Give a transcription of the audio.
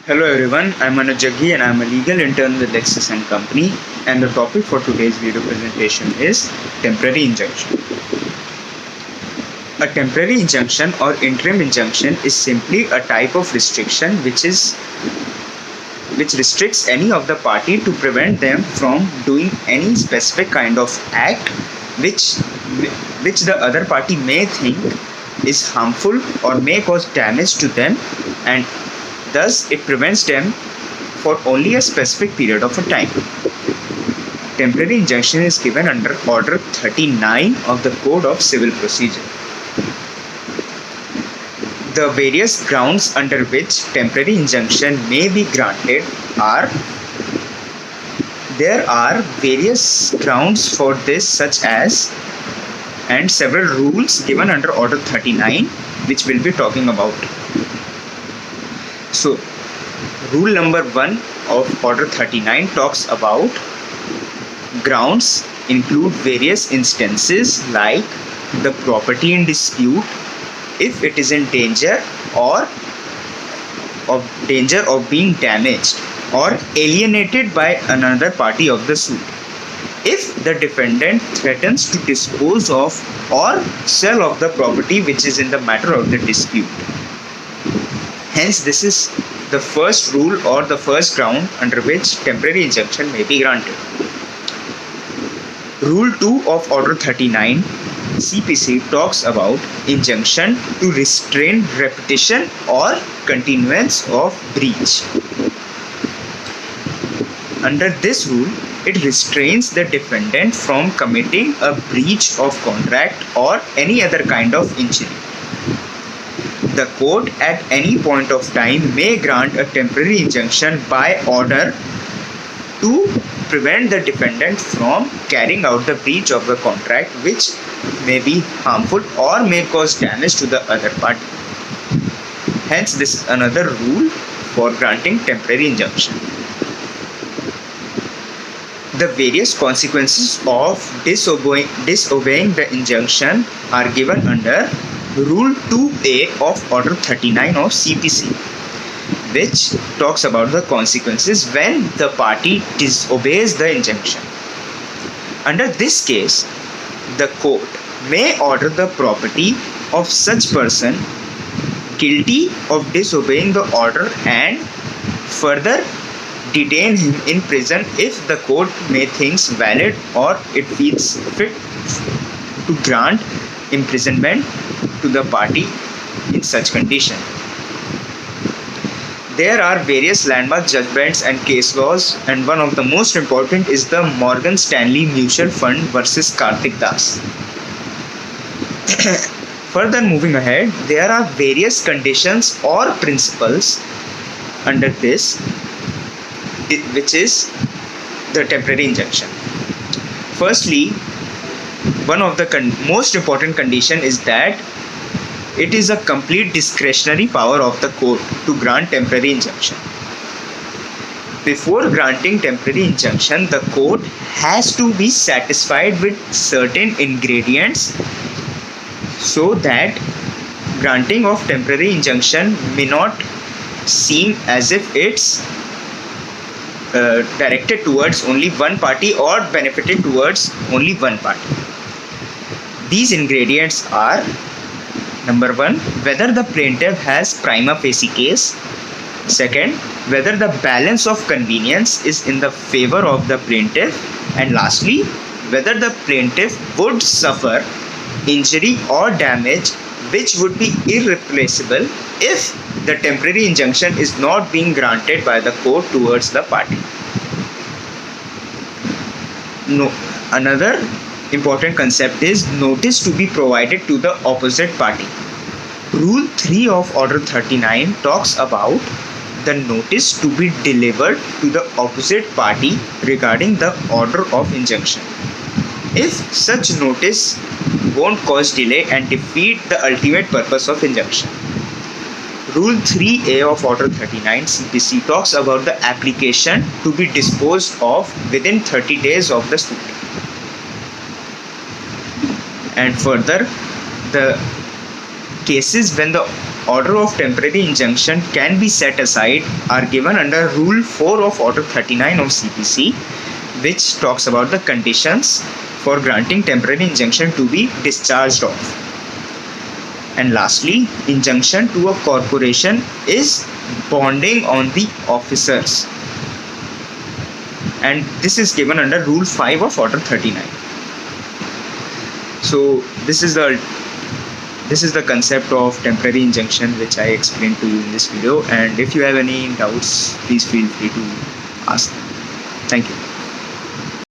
Hello everyone, I'm Anuj Jaggi and I'm a legal intern with LEXIS and Company, and the topic for today's video presentation is temporary injunction. A temporary injunction or interim injunction is simply a type of restriction which restricts any of the party to prevent them from doing any specific kind of act which the other party may think is harmful or may cause damage to them, and thus it prevents them for only a specific period of a time. Temporary injunction is given under Order 39 of the Code of Civil Procedure. The various grounds under which temporary injunction may be granted are there are various grounds for this, such as, and several rules given under Order 39 which we'll be talking about. So, rule number 1 of Order 39 talks about grounds include various instances like the property in dispute, if it is in danger of being damaged or alienated by another party of the suit, if the defendant threatens to dispose of or sell of the property which is in the matter of the dispute. Hence, this is the first rule or the first ground under which temporary injunction may be granted. Rule 2 of Order 39 CPC talks about injunction to restrain repetition or continuance of breach. Under this rule, it restrains the defendant from committing a breach of contract or any other kind of injury. The court at any point of time may grant a temporary injunction by order to prevent the defendant from carrying out the breach of the contract which may be harmful or may cause damage to the other party. Hence, this is another rule for granting temporary injunction. The various consequences of disobeying the injunction are given under Rule 2A of Order 39 of CPC, which talks about the consequences when the party disobeys the injunction. Under this case, the court may order the property of such person guilty of disobeying the order and further detain him in prison if the court may thinks valid or it feels fit to grant imprisonment to the party in such condition. There are various landmark judgments and case laws, and one of the most important is the Morgan Stanley Mutual Fund versus Kartik Das. Further moving ahead, there are various conditions or principles under this, which is the temporary injunction. Firstly, one of the most important condition is that it is a complete discretionary power of the court to grant temporary injunction. Before granting temporary injunction, the court has to be satisfied with certain ingredients so that granting of temporary injunction may not seem as if it's directed towards only one party or benefited towards only one party. These ingredients are: number 1, whether the plaintiff has prima facie case. Second, whether the balance of convenience is in the favor of the plaintiff. And lastly, whether the plaintiff would suffer injury or damage which would be irreplaceable if the temporary injunction is not being granted by the court towards the party. Another important concept is notice to be provided to the opposite party. Rule 3 of Order 39 talks about the notice to be delivered to the opposite party regarding the order of injunction, if such notice won't cause delay and defeat the ultimate purpose of injunction. Rule 3A of Order 39 CPC talks about the application to be disposed of within 30 days of the suit. And further, the cases when the order of temporary injunction can be set aside are given under Rule 4 of Order 39 of CPC, which talks about the conditions for granting temporary injunction to be discharged of. And lastly, injunction to a corporation is bonding on the officers, and this is given under Rule 5 of Order 39. So this is the concept of temporary injunction which I explained to you in this video, and if you have any doubts, please feel free to ask. Thank you.